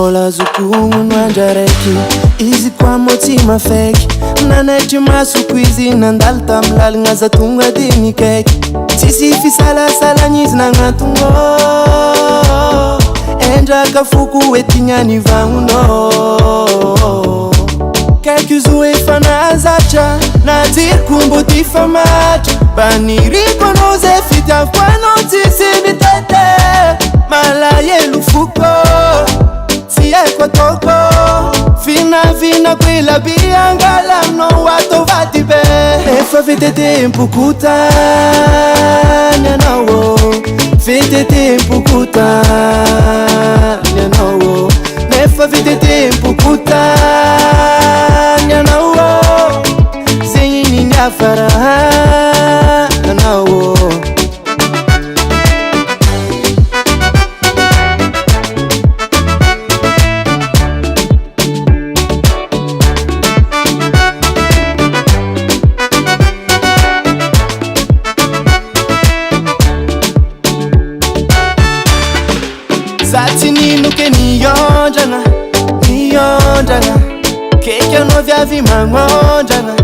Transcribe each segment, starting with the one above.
mbola zokono andraraiky izy koa moa tsy mafaiky nanaitry masoko izy nandalo tamy lalagna za tonga de nikaiky tsisy fisalasalagny izy nagnantogno endraka foko hoe tignany vagnonao kaiky izy hoe efa nazatra nadiriko mbo ty famatra baniriko anao zay fitiaviko anao tsisy nitete malahelo foko tsy haiko ataoko vinavinako ilabiangala aminao atovady be efa vetetempokotany anao vetetempokotany anao nefa vetetempokotany anao zegny niny afara anao Zatininuke niyonjana Keke no viavi mangonjana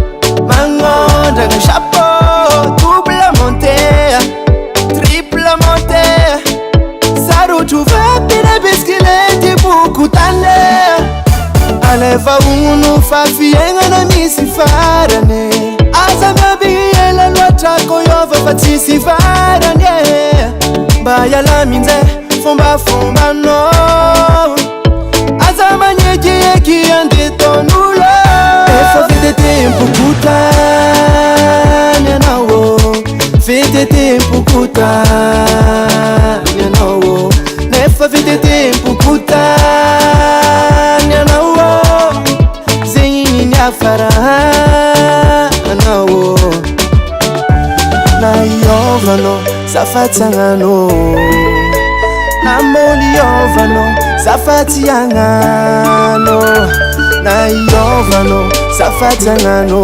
Chapeau, double monter Triple monter Saru chuva pire biskileti buku tane Aleva unu fafienga na misi farane Azama biela luatrako yova fatisi farane Baya la minze Fomba fomba no Azama nyeki ande tonulo Efa vetetempokutanya nawo Vetetempokutanya nawo Nefa vetetempokutanya nawo Zengi nyafara nawo Na yovano safatsangano Namoli yovano safati yangano Na yovano safati yangano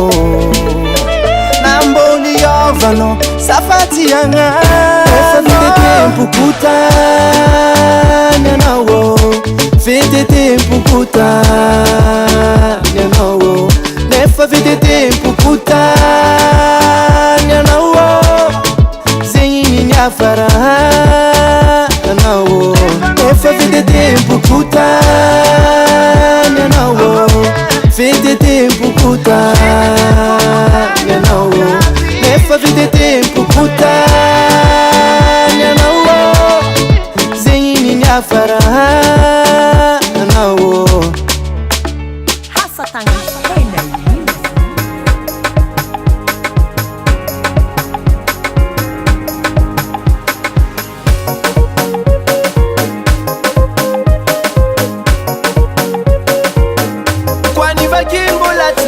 Namboli yovano safati yangano Efa vetetempokutanya nawo Vetetempokutanya nawo Nefa vetetempokutanya nawo Zengi nini afara nawo Efa vetetempokutanya nawo Vetetempokutanya nawo Efa vetetempokutanya nawo Zengi nini afara nawo Hasatan Kenya.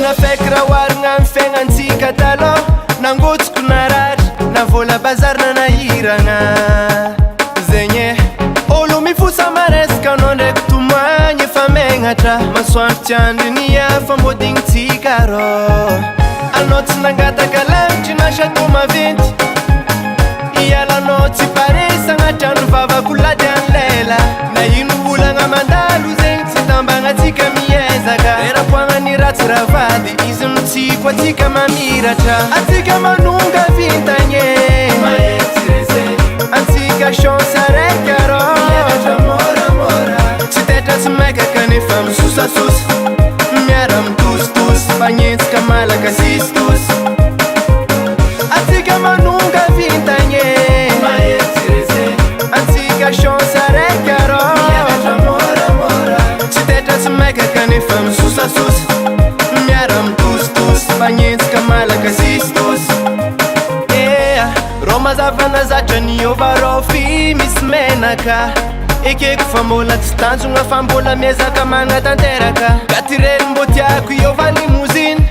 Na fekra warna mfenga ntika talo Nangotsku narari na vola bazar na nairana Zenye olo mifusa mareska nonde kutumanye famengatra Maswamp tiandi niya famboding tikaro Anots nangata kalamchi na shatuma vinti Iyala notsi paresa ngachanu vava kuladian lela Na yinu bula nga mandalu zeng sitamba nga tika miezaka Era kwanga ni ratsiravadi izim tsikwa tika mamiracha Atika manunga vintanye Antika shonsa rekaro Chiteta tsimeka kanifam susa sus Miaram tus tus Panyets kamala kasistus Atika manunga vintanye Antika shonsa rekaro Chiteta tsimeka kanifam susa sus Miaram tus tus Panyets kamala kasistus Roma zavana zatra niovarofi misy menaka Ekeko fambola tsy tanjogna fambola miezaka magnatanteraka Gatireny mbo tiako iova limousine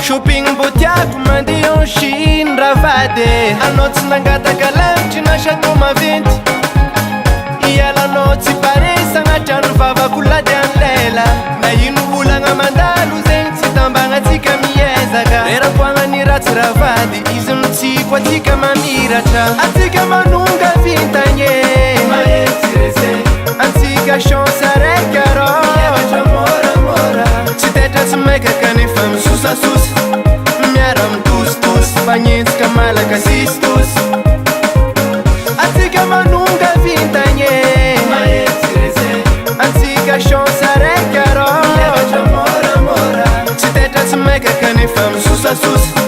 Shopping mbo tiako mandeha en Chine ravade Anao tsy nangataka lavitry na chateau maventy Ialanao tsy paresa agnatrano vavako lady an'lela Na ino olagna mandalo zegny tsy tambagnatsika miezaka Rerapoagna ny ratsy ravady izy mitsiko atsika mamiratra Atsika manonga vintanye Antsika chance misosasosa miara-mitositosy magnenjika malaka sistosy atsika manonga vintagny antsika chance araiky arô tsy tetra tsy maika kanefa misosasosa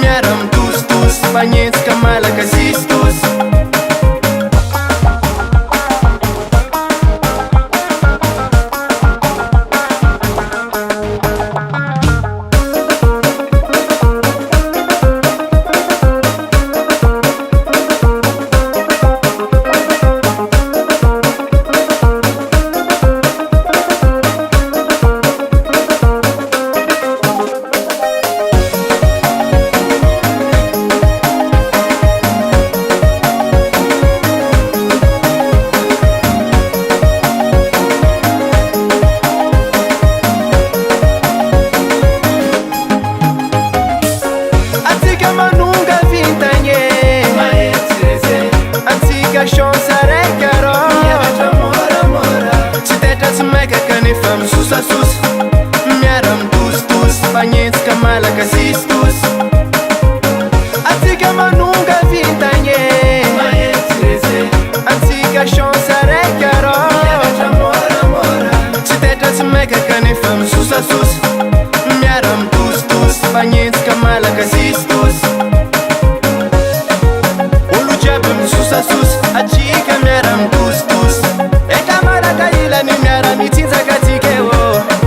miara-mitositosy magnenjika malaka sistosy chance araiky arô tsy tetra tsy maika kanefa misosasosa miara-mitositosy magnenjika malaka sistosy atsika manonga vintagny antsika chance araiky arô tsy tetra tsy maika kanefa misosasosa miara-mitositosy magnenjika malaka sistosy olo jiaby misosasosa atsika miara-mitositosy etra malaka ilany miara-mitsinjaka atsika eo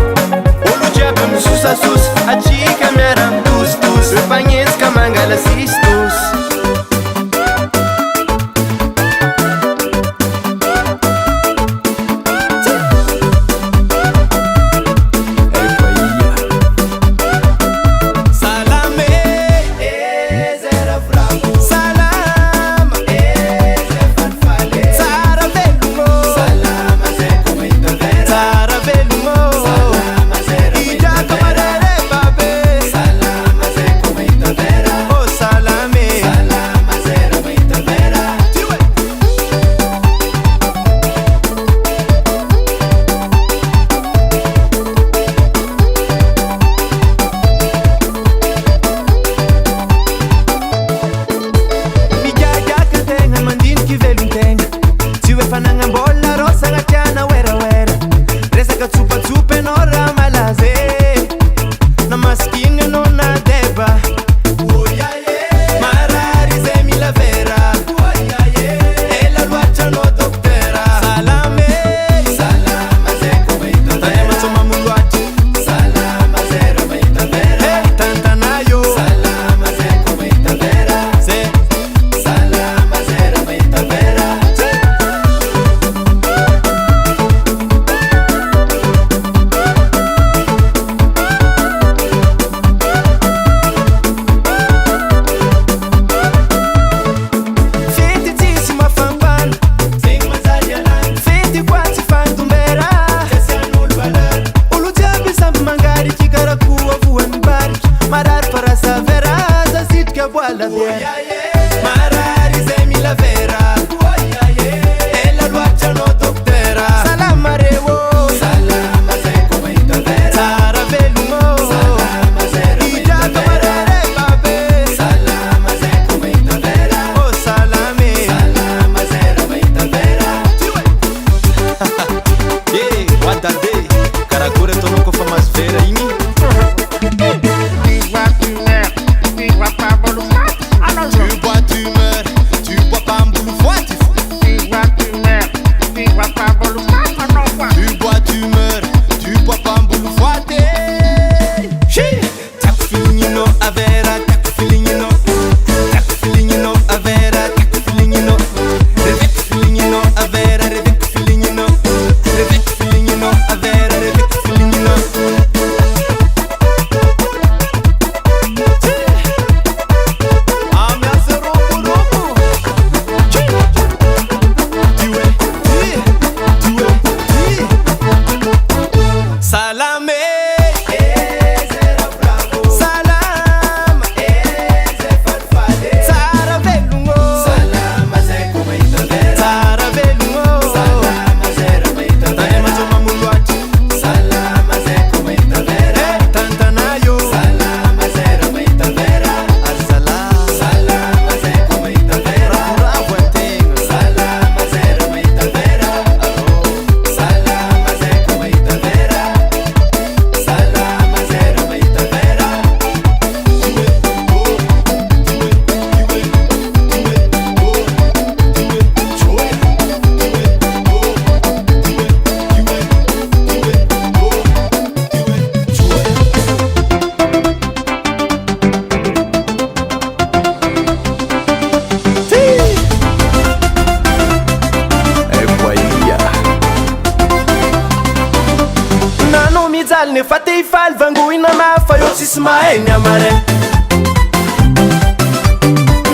misaly nefa te hifaly vangoina mafa io tsisy maheny amare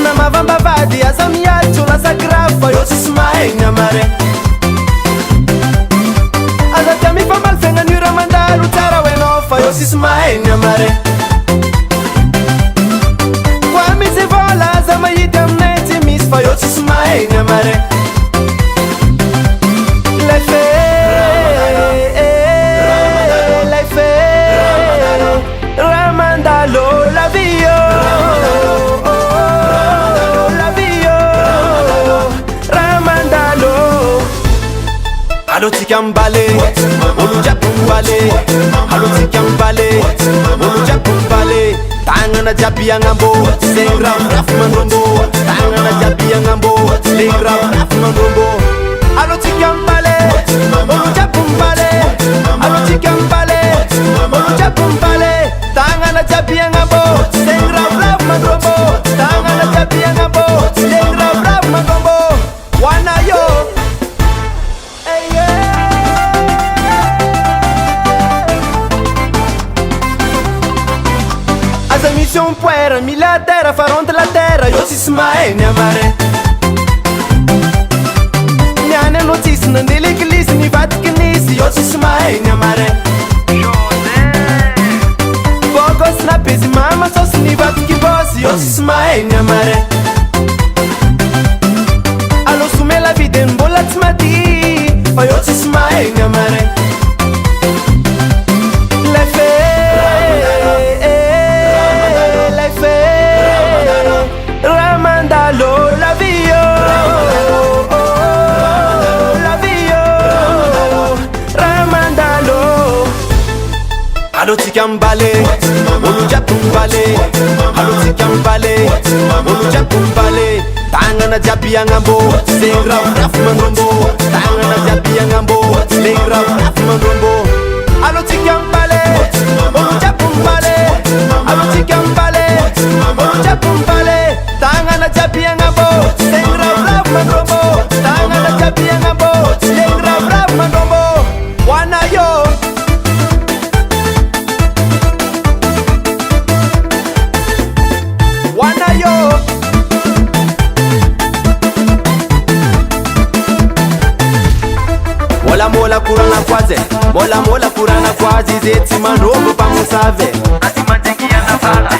na mavambavady aza mialy tsy olasakirafo fa io tsisy maheny amare aza tia mifamaly fiagnan'io raha mandalo tsara hoenao fa io tsisy maheny amare koa misy vola aza mahity aminay tsy misy fa io tsisy maheny amare Alotsika mbale, olo-jiaby mbale. Alotsika mbale, olo-jiaby mbale. Tagnana jiaby agnambo, legny ravorafo mandrombo. Tagnana jiaby agnambo, legny ravorafo mandrombo. Alotsika mbale, olo-jiaby mbale. Alotsika mbale, olo-jiaby mbale. Tagnana jiaby agnambo, legny ravorafo mandrombo. Tagnana jiaby agnambo, legny ravorafo mandrombo. Wana yo. Mission puera, mila terra, faront la terra, io si smaheny amare. Niane notice nandele eglise, nivadiky nisy, io si smaheny amare. Bogos na pezi mama, sosy nivadiky boss, io si smaheny amare. Allo sume la vide mbola tsy mady, fa io si smaheny amare. Alotsika mbale, olo-jiaby mbale. Alotsika mbale, olo-jiaby mbale. Tagnana jiaby agnambo, legny ravorafo mandrombo. Tagnana jiaby agnambo, legny ravorafo mandrombo. Alotsika mbale, olo-jiaby mbale. Alotsika mbale, olo-jiaby mbale. Tagnana jiaby agnambo, legny ravorafo mandrombo. Tagnana jiaby agnambo, legny ravorafo mandrombo. Wana yo. Mola mola kurana kwaze, mola mola kurana kwazi zeti mandrombo pamusave. Ati majengia na fala.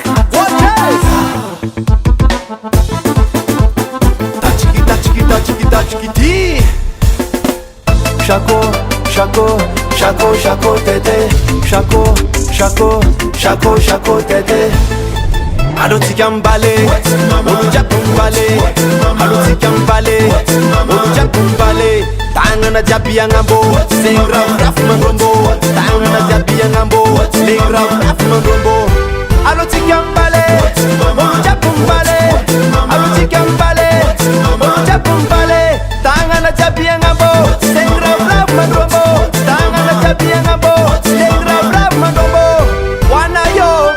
Tachikiti. Shako, shako, shako, shako tete. Shako, shako, shako, shako tete. Alotsika mbale, olo-jiaby mbale. Alotsika mbale, olo-jiaby mbale. Tagnana jiaby agnambo, legny ravorafo mandrombo. Tagnana jiaby agnambo, legny ravorafo mandrombo. Alotsika mbale, olo-jiaby mbale. Alotsika mbale, olo-jiaby mbale. Tagnana jiaby agnambo, legny ravorafo mandrombo. Tagnana jiaby agnambo, legny ravorafo mandrombo. Wana yo.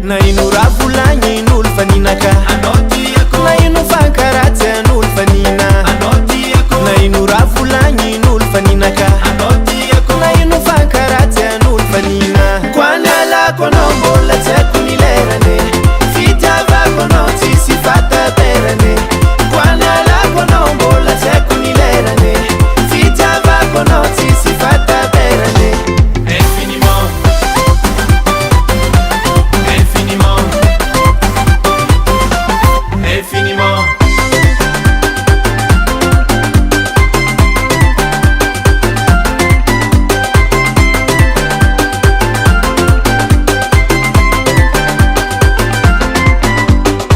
Na ino raha volagny n'olo faninaka. Na ino fankaratsy an'olo fanina. Na ino raha volagny n'olo faninaka. Na ino fankaratsy an'olo fanina. Koany alako anao mbola tsy haiko ny lerane. Fitiavako anao tsisy fataterane. Koany alako anao mbola tsy haiko ny lerane. Fitiavako anao tsisy fataterane. Infiniment. Infiniment.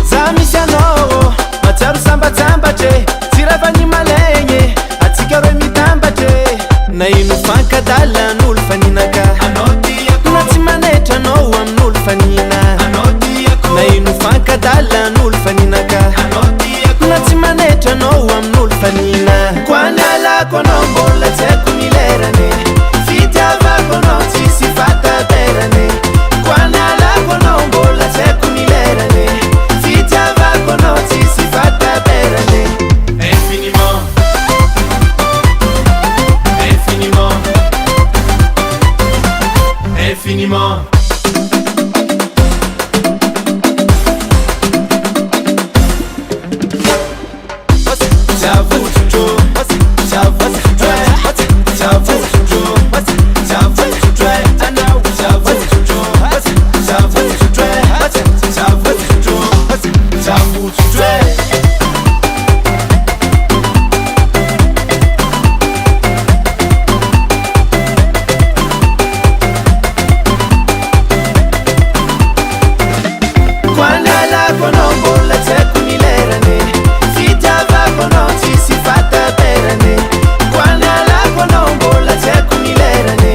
Za misy anao, matsiaro sambatsambatry. Tsy ravany malegny, atsika roe mitambatry. Na ino fankadala n'olo faninaka. Na tsy manetra anao amin'olo fanina. Na ino fankadala n'olo faninaka. Na tsy manetra anao amin'olo fanina. Koany nalako anao mbola tsy haiko ny lerany fitiavako anao tsisy fataterany koany alako anao mbola tsy haiko ny lerany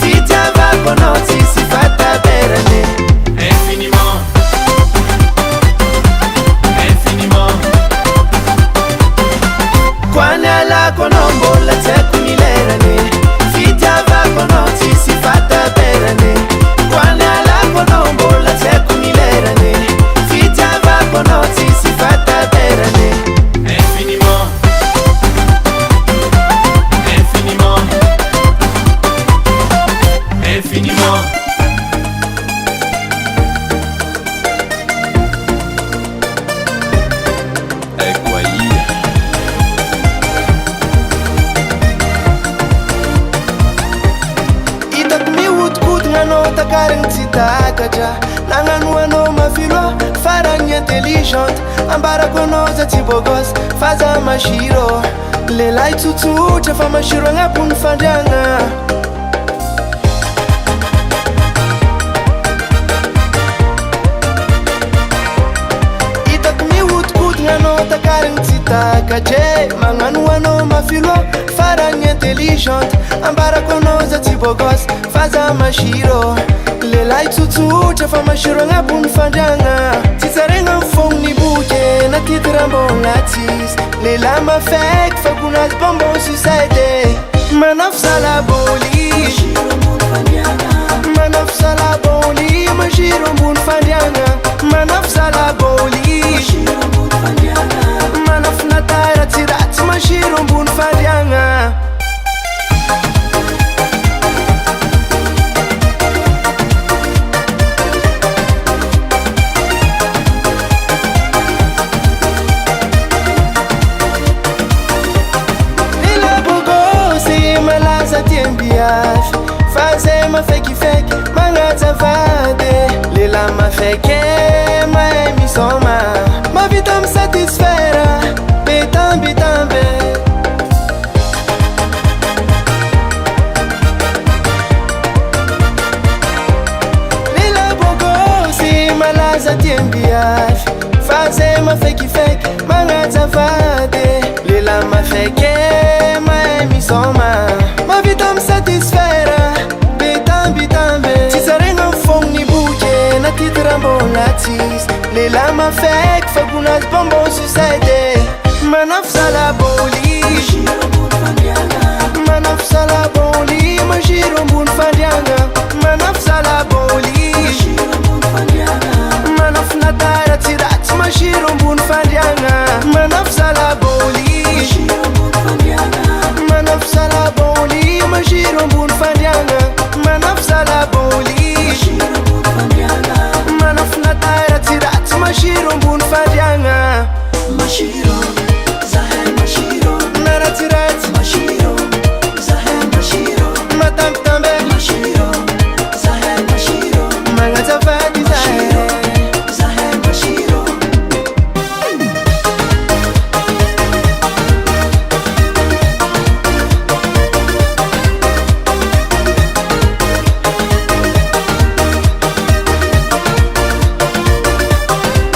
fitiavako anao tsisy fataterany infiniment infiniment koany alako anao mbola tsy haiko ny lerany fitiavako anao tsisy fataterany koany alako anao mbola tsy haiko ny lerany fitiavako anao tsisy fataterany infiniment infiniment infiniment ecco aí itako mihodikodigna anao takarigny tsy takatra nagnano anao mafilo faragny intelligente ambarako anao za tsy bogos fa za masiro lelahy tsotsotra fa masiro agnabony fandriagna itako mihodikodigna anao takarigny tsy takatre magnano anao mafilo faragny intelligente ambarako anao za tsy bogos fa za masiro lelahy tsotsotra fa masiro agnabony fandriagna tsy tsaregna mifogno ny boke na titre mbola tsisy lelahy mafaiky fa konazy bonbon sucede manafo salabôly manafo salabôly masiro ambony fandriagna manafo salabôly manafo natara tsy ratsy masiro ambony fandriagna faze mafekifeki magnazavady lela mafeke mahay misoma mavita misatisfera betambitambe lela bogosy malaza tiembiafy faze mafekifeki magnazavady lela mafeke mahay misoma mavita misatisfera betambitambe tsy tsaregna mifogno ny boke na titre mbola tsisy lelahy mafaiky fa konazy bonbon sucede manafo salabôly manafo salabôly masiro ambony fandriagna manafo salabôly manafo natara tsy ratsy masiro ambony fandriagna manafo salabôly manafo salabôly masiro ambony fandriagna manafo salabôly manafo natara tsy ratsy masiro ambony fandriagna masiro zahay masiro naratsiratsy masiro zahay masiro matambitambe masiro zahay masiro magnazavady zahay zahay masiro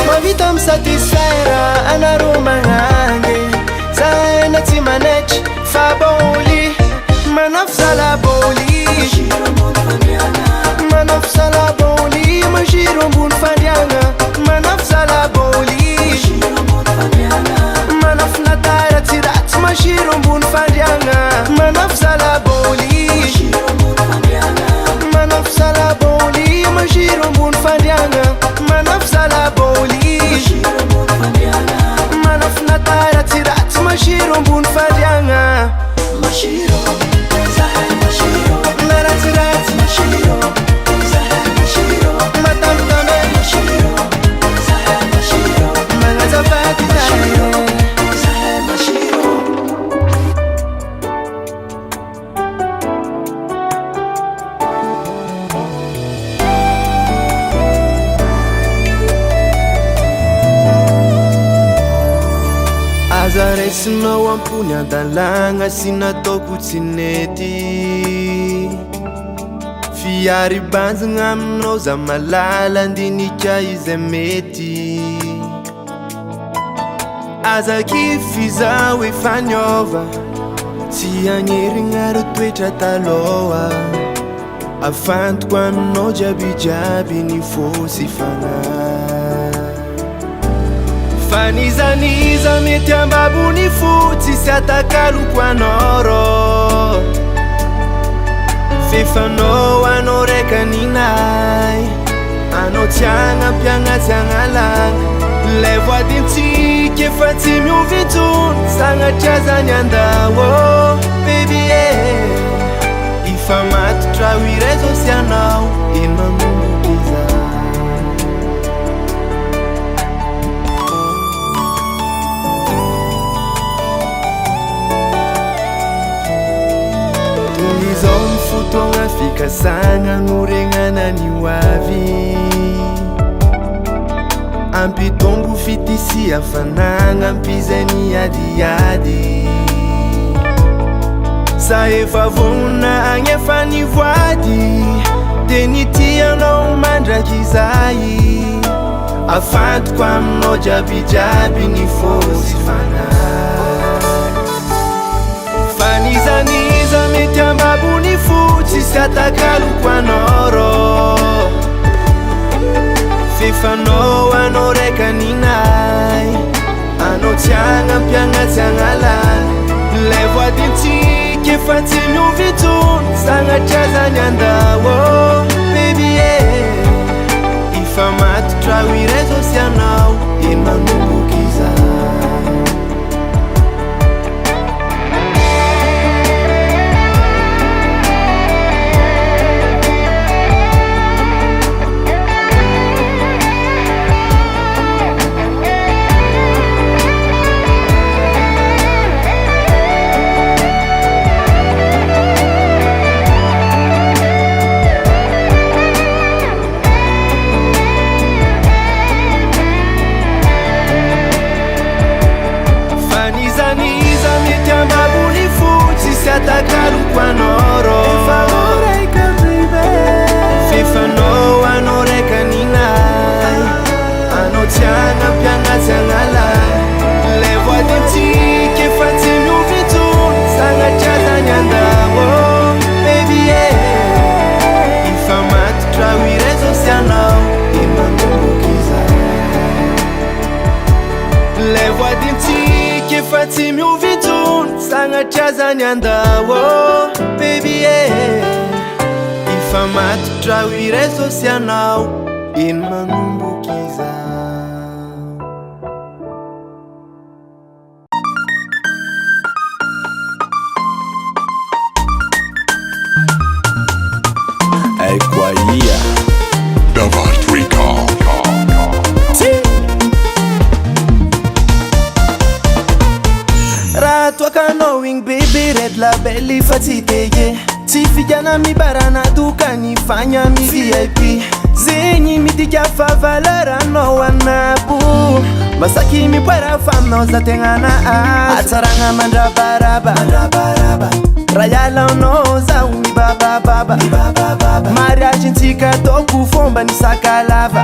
mavita misatisfera anaro magnangy zahay na tsy manetry fa bôly manafo salabôly manafo salabôly masiro ambony fandriagna manafo salabôly manafo natara tsy ratsy masiro ambony fandriagna manafo salabôly manafo salabôly masiro ambony fandriagna manafo salabôly manafo natara tsy ratsy masiro ambony fandriagna masiro zahay masiro naratsiratsy masiro zahay masiro matambitambe masiro zahay masiro magnazavady zahay zahay masiro aza raisinao ampony an-dalagna sy nataoko tsy nety fiary banjigna aminao za malala andinika izay mety aza kifiza efa niova tsy agnerigna ro toetra taloha afantoko aminao jiabijiaby ny fosy fagnahy fa nizaniza mety ambabony fotsy sy atakaloko anao rô fefanao anao raika ninay anao tsy agnapiagna tsy agnalagna lay voadintsika efa tsy miovy intsony sagnatria zany andao baby ifa matotra ho iray zao sy anao ino manomboky iza toy izao ny fotoagna fikasagna noregnana ny hoavy ampitombo fitisi hafanagna ampizay ny adiady sa efa vonona agny efa nivoady de nitianao mandraky izay afantoko aminao jiabijiaby ny fosy fagnahy fa nizaniza mety ambabony fotsy sy atakaloko anao rô fefanao anao raika ninay anao tsy agnampiagna tsy agnalagna lay voadintsika efa tsy miovy intsony sagnatria zany andao baby ifa matotra ho iray zao sy anao ino manomboky iza atakaloko anao rô fefanao anao raika ninay anao tsy agnampiagna tsy agnalagna lay voadintsika efa tsy miovy intsony sagnatria zany andao baby ifa matotra ho iray zao sy anao ino manomboky iza lay voadintsika efa tsy miovy intsony sagnatria zany andao baby ifa matotra ho iray zao sy anao ino manomboky iza ecco ia Davart Recall raha toakanao igny bebe red label fa tsy tege tsy fikana mibarana dokany fagna mi VIP zegny midika fa valeranao anabo masaky mipoera fa aminao za tegnana atsaragna mandrabaraba raha ialanao zaho mibabababa mariage ntsika ataoko fomba ny sakalava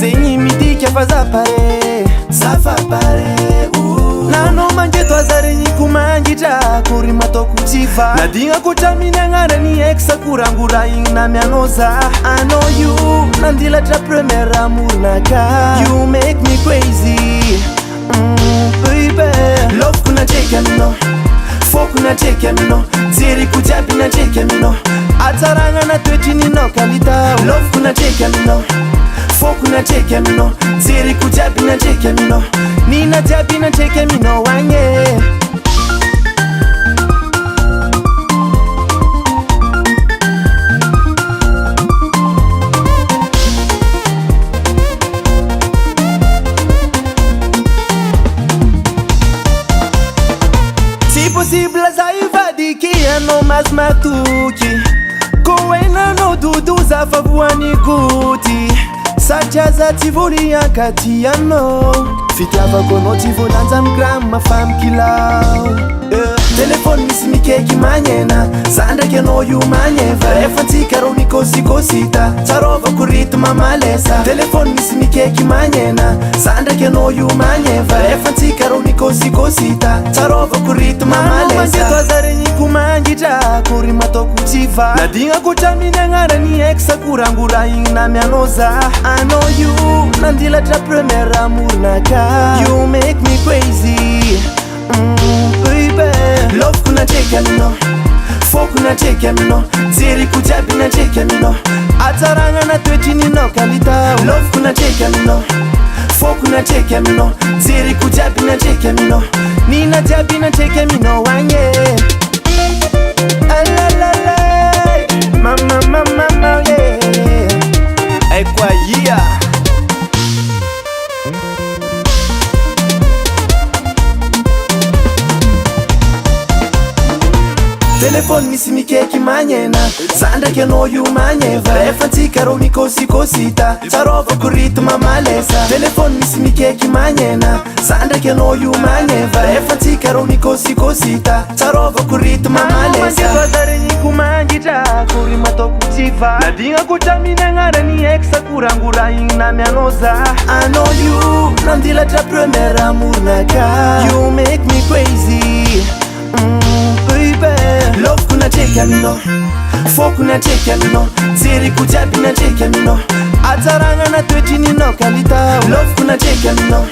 zegny midika fa zafapare nanao mangeto azaregny komangitra kory mataoko tsiva nadigna kotra minanara ny exa korangora igny namianao za anao io nandilatra première amoronaka you make me crazy baby loveko natreky aminao foko natreky aminao jeriko jiaby natreky aminao atsaragna natoetry ninao kalitao loveko natreky aminao foko natreky aminao jeriko jiaby natreky aminao nina jiaby natreky aminao agny tsy possible za ivadiky anao maso matoky koenanao dodoza fa voany goty satria za tsy voliankaty anao fitiavako anao tsy volanja amy grama fa mikilao telefony misy mikaiky magnena za ndraiky anao io magneva efa antsika ro nikôsikôsita tsarovako rythme malesa telefony misy mikaiky magnena za ndraiky anao io magneva efa antsika ro nikôsikôsita tsarovako rythme malesa toazaregniko mangitra kory mataoko tsy va nadignako traminy agnarany ex-korangorahigny namianao za anao io nandilatra première amoronaka you make me crazy baby loveko natreky aminao foko natreky aminao jeriko jiaby natreky aminao atsaragna natoetrinynao kalitao loveko natreky aminao foko natreky aminao jeriko jiaby natreky aminao nina jiaby natreky aminao agne alalala mama mama yeah ay kwa yeah telefony misy mikaiky magnena za ndraiky anao io magneva efa antsika ro nikôsikôsita tsarovako rythme malesa telefony misy mikaiky magnena za ndraiky anao io magneva efa antsika ro nikôsikôsita tsarovako rythme malesa toazaregniko mangitra kory mataoko tsy va nadignako traminy agnarany ex-korangorahigny namianao za anao io nandilatra première amoronaka you make me crazy baby loveko natreky aminao foko natreky aminao jeriko jiaby natreky aminao atsaragna natoetrinynao kalitao loveko natreky aminao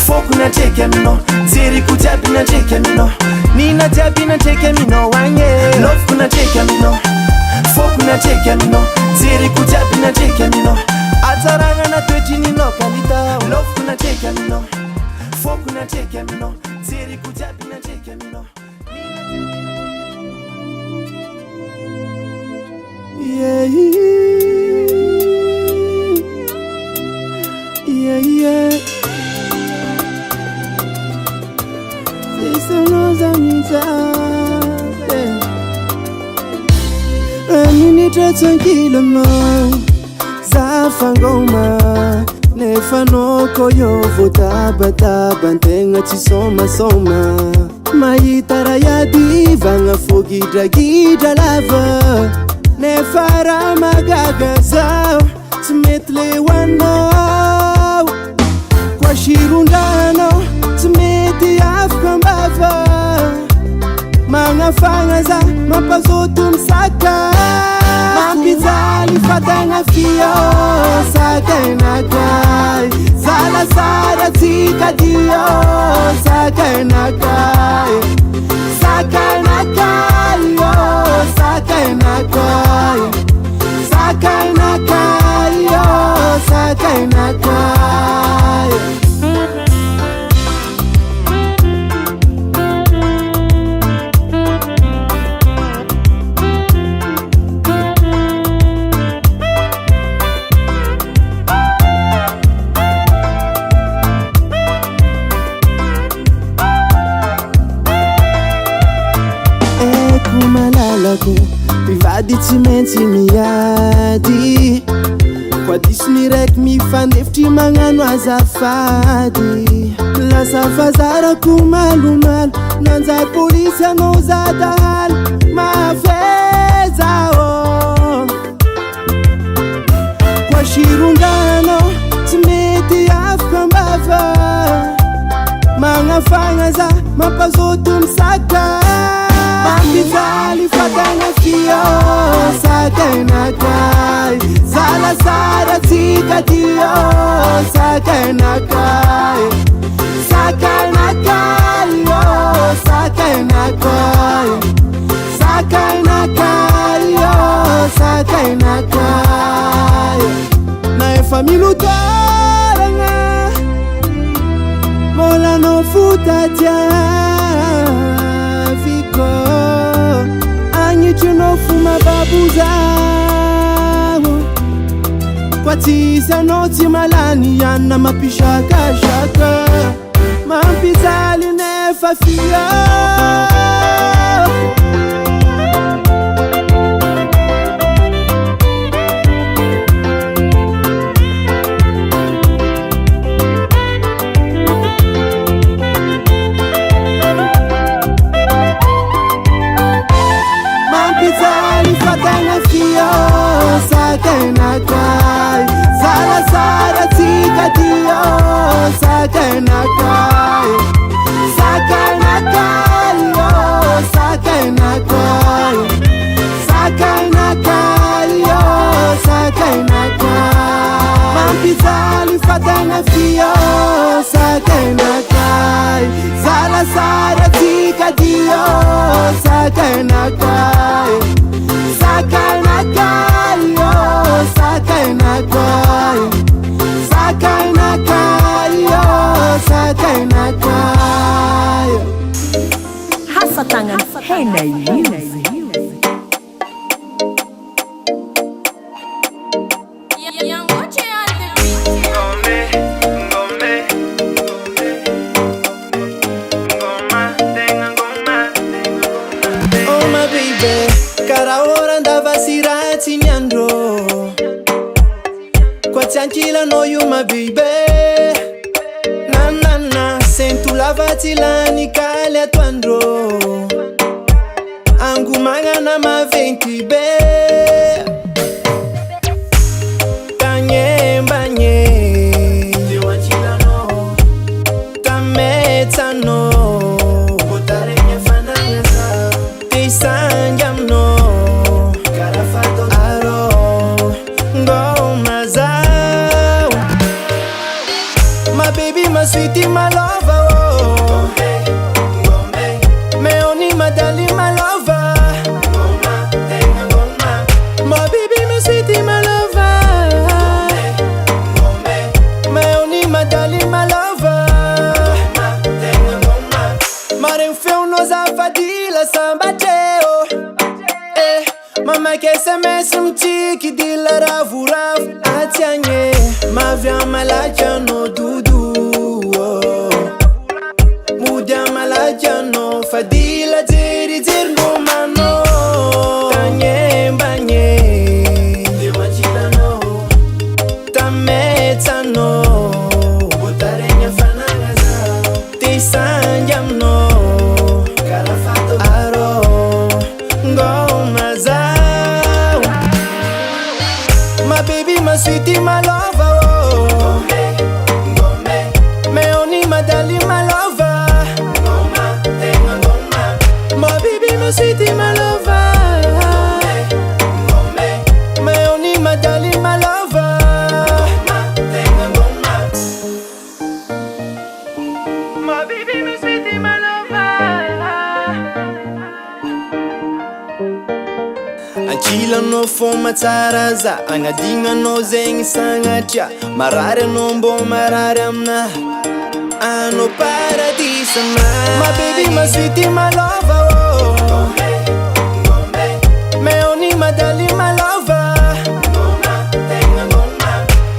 foko natreky aminao jeriko jiaby natreky aminao nina jiaby natreky aminao agne loveko natreky aminao foko natreky aminao jeriko jiaby natreky aminao atsaragna natoetrinynao kalitao loveko natreky aminao foko natreky aminao jeriko jiaby natreky aminao yeah, yeah, yeah. C'est ça nos amis, un minute tranquille, non. Zafangoma, nefanoko yo votabataba ntenga tsisoma mahitara yady vagna fogidragidra lava nefara magaga zao tsy mety le hoanao koa sirondrano tsy mety afaka mbava magnafagna za mampazoto misaka mampijaly fatagna fio sakainakay zalasara tsikadio sakainakay sakainakay yo sakainakay sakainakay yo sakainakay Privady tsy maintsy miady koa disony raiky mifandefitry magnano azafady lasa fazarako malomalo nanjary polisy anao za dahaly mafeza koa sirondrano tsy mety afaka mbava magnafagna za mampazoto misaka mampijaly fatagna fio sakainakay zalasara tsikadio sakainakay sakainakay yo sakainakay sakainakay yo sakainakay na efa milotaragna mola no futatiaviko agnitrinao fomababozao koa tsisy anao tsy malany anina mampisakasaka mampijaly nefa fia Sakanakay, sakanakay, oh, sakanakay, sakanakay, oh, sakanakay. Mampizali fatana fio, sakanakay. Sala sara tika dio, sakanakay, sakanakay, oh, sakanakay, sakanakay, oh, sakanakay. Hasa tangan Henna Music. Oh my baby, kara ora andava si razi mi andro. Qua tranquilla no you my baby. Na na na, sento lavati lani cale a tu andro. Angumanga na ma 20 be. Tanye mbanye, liwachila no, kameta no. Sanjam no, carafato aro, gomazao. My baby, my sweetie, my lover, oh. Me oni, my darling, my lover. My baby, my sweetie, my lover. Me oni, my darling, my lover. Marem feu nos afadila samba. Mama kesa mesum tiki dila ravu ravu atianye mavya malaja no dudu mudia malaja no fadila diri diri no mano tanye mbanye liwachila no tameta no butarenya fanagaza tisanjam no carafato aro ngomaza. My baby, my sweetie, my lover, oh. Me oni, my darling, my lover. My baby, my sweetie, my lover. Me oni, my darling, my lover. My baby, my sweetie, my lover. Ankila no foma tsaraza, agnadigna no zegny sagnatria. Marary no mbô marary amina, ano paradisa ma. My baby, my sweetie, my lover, oh. Me oni, my darling, my lover.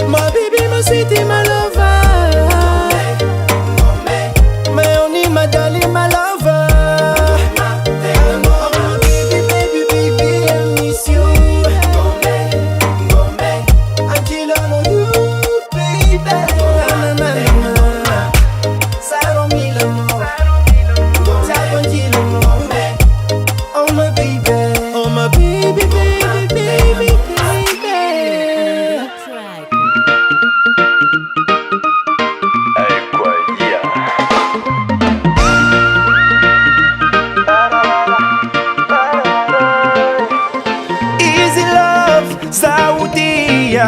My baby, my sweetie, my lover. Me oni, my darling, my lover.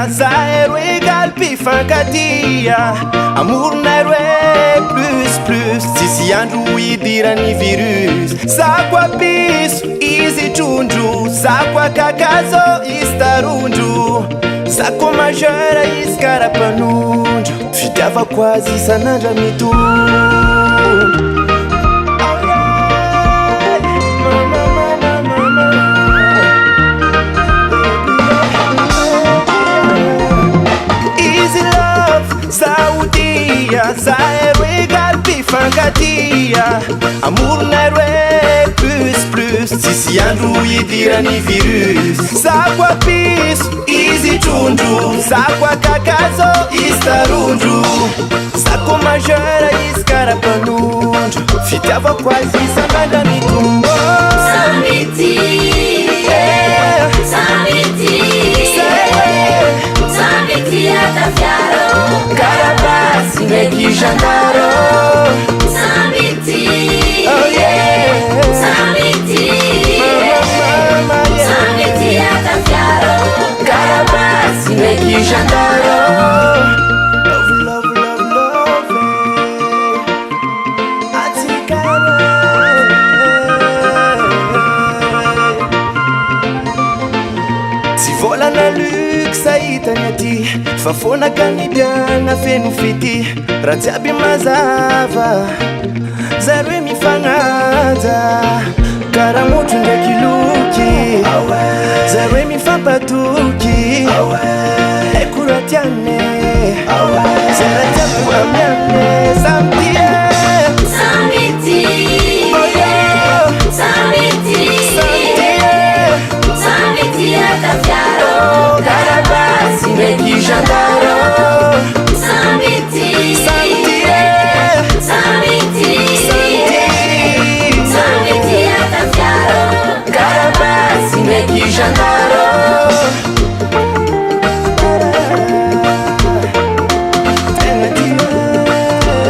Zero égale pifankatia. Amour nairo é plus. Sisi andro idirany virus. Sakwa piso izy trondro. Sakwa kakazo izy tarondro. Sakwa majeur izy karapanondro. Fitiavako azy isan'andro mitondro. Zero égale pifankatia. Amour nairo é plus. Sisi andro idirany virus. Sakwa piso izy trondro. Sakwa kakazo izy tarondro. Sakwa majeur izy karapanondro. Fitiavako azy isan'andro mitondro. Samiti, samiti, samiti atafiaro. Karabasy ndraiky Jandaro. Samity, Oh yeah, Samity, mama, yeah. Samity atafiaro. Carabasy ndraiky Jandaro. Love, love, love, love, atikara. Tsy volana luxe ahitany aty, fa fonaka nidiana feno fity. Raha jiaby mazava zaro hoe mifagnaja, karaha motro ndraiky loky zaro hoe mifampatoky. Haiko raha tiane zay raha tiako amiane samtie. Samity, Oh yeah, Samity, samtie. Samity atafiaro. Carabasy ndraiky Jandaro. Samity, Samtie, Samity, samtie. Samity atafiaro. Carabasy ndraiky Jandaro. Tegna tia.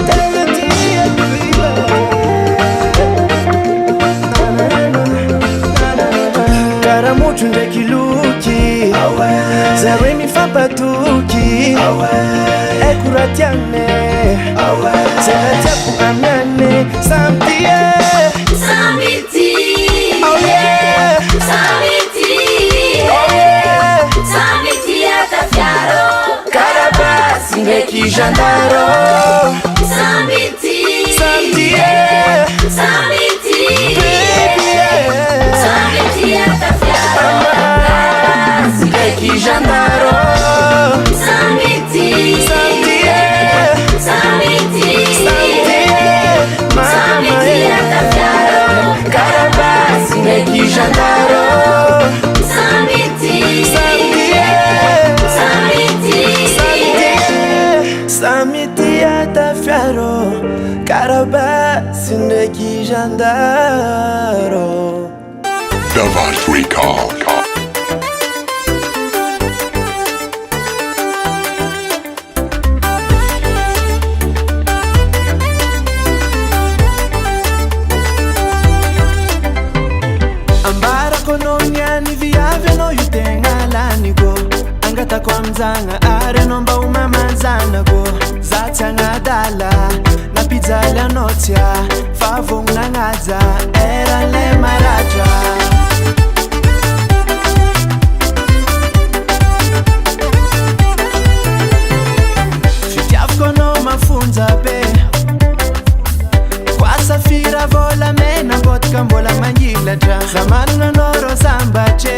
Tegna tia, karaha motro ndraiky loky zaro hoe mifampatoky. Haiko raha tiane zay raha tiako amiane samtie. Samity, Oh yeah, Samity, oh yeah. Samity atafiaro. Carabasy ndraiky Jandaro. Samity, Samtie, Samity, baby yeah. Samity atafiaro. Ndraiky Jandaro. Samity, Samtie, Samity, samtie. Mama Samity yeah. atafiaro. Carabasy ndraiky Jandaro. Samity, Samtie, Samity, samtie. Samity atafiaro. Carabasy ndraiky Jandaro. Davart Record. Ambarako no niany viavy anao io tegna laniko. Angatako amizagna ary anao mba ho mamanjanako. Za tsy agnadala napijaly anao tsya, fa vognona agnaja eran'le maratra. Fitiavako anao mafonja be, kwa safira volamena botka mbola mangilatra. Za manana anao rô sambatry,